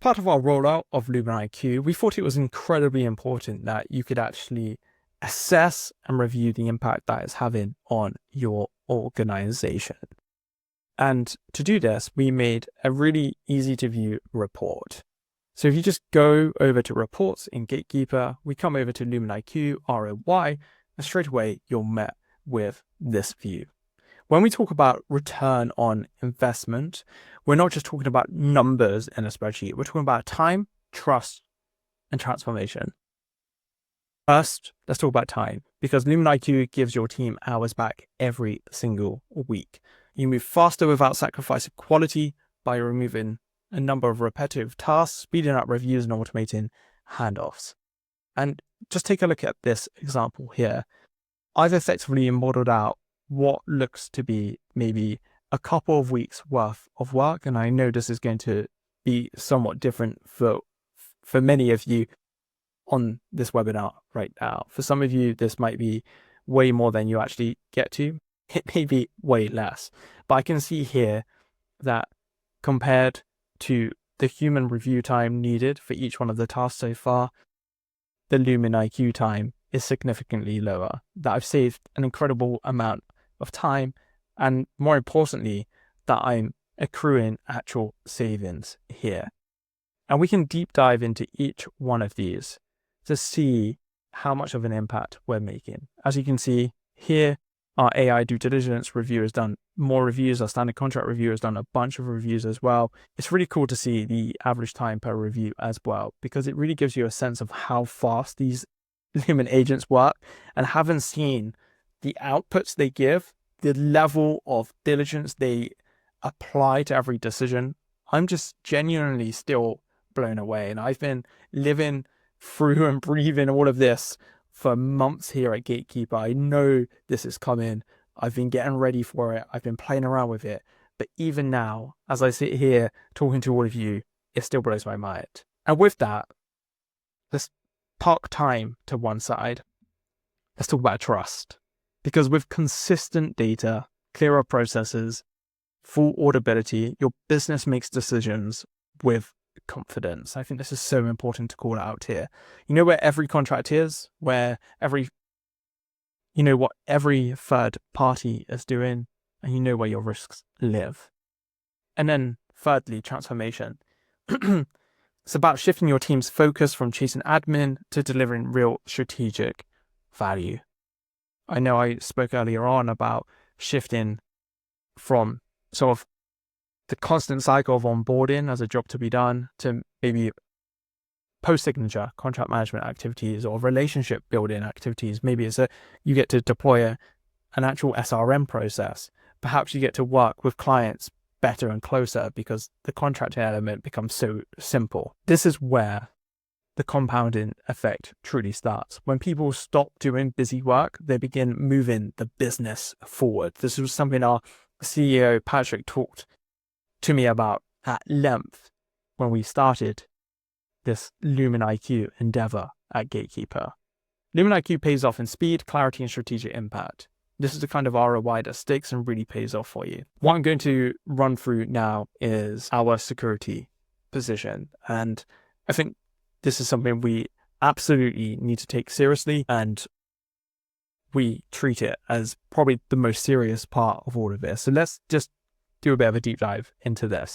part of our rollout of LuminIQ, we thought it was incredibly important that you could actually assess and review the impact that it's having on your organization. And to do this, we made a really easy to view report. So if you just go over to reports in Gatekeeper, we come over to LuminIQ ROI, and straight away you're met with this view. When we talk about return on investment, we're not just talking about numbers in a spreadsheet. We're talking about time, trust, and transformation. First, let's talk about time, because LuminIQ gives your team hours back every single week. You move faster without sacrificing quality by removing a number of repetitive tasks, speeding up reviews, and automating handoffs. And just take a look at this example here. I've effectively modeled out what looks to be maybe a couple of weeks worth of work. And I know this is going to be somewhat different for many of you on this webinar right now. For some of you, this might be way more than you actually get to. It may be way less, but I can see here that compared to the human review time needed for each one of the tasks so far, the LuminIQ time is significantly lower. That I've saved an incredible amount of time, and more importantly, that I'm accruing actual savings here. And we can deep dive into each one of these to see how much of an impact we're making. As you can see here, our AI due diligence review has done more reviews. Our standard contract review has done a bunch of reviews as well. It's really cool to see the average time per review as well, because it really gives you a sense of how fast these Lumin agents work. And having seen the outputs they give, the level of diligence they apply to every decision, I'm just genuinely still blown away. And I've been living through and breathing all of this for months here at Gatekeeper. I know this is coming. I've been getting ready for it. I've been playing around with it. But even now, as I sit here talking to all of you, it still blows my mind. And with that, let's park time to one side. Let's talk about trust. Because with consistent data, clearer processes, full auditability, your business makes decisions with confidence. I think this is so important to call out here. You know where every contract is, where you know what every third party is doing, and you know where your risks live. And then thirdly, transformation. It's about shifting your team's focus from chasing admin to delivering real strategic value. I know I spoke earlier on about shifting from sort of the constant cycle of onboarding as a job to be done to maybe post-signature contract management activities or relationship building activities. Maybe you get to deploy an actual SRM process. Perhaps you get to work with clients better and closer because the contracting element becomes so simple. This is where the compounding effect truly starts. When people stop doing busy work, they begin moving the business forward. This was something our CEO, Patrick, talked to me about at length when we started this LuminIQ endeavor at Gatekeeper. LuminIQ pays off in speed, clarity, and strategic impact. This is the kind of ROI that sticks and really pays off for you. What I'm going to run through now is our security position. And I think this is something we absolutely need to take seriously, and we treat it as probably the most serious part of all of this. So let's just do a bit of a deep dive into this.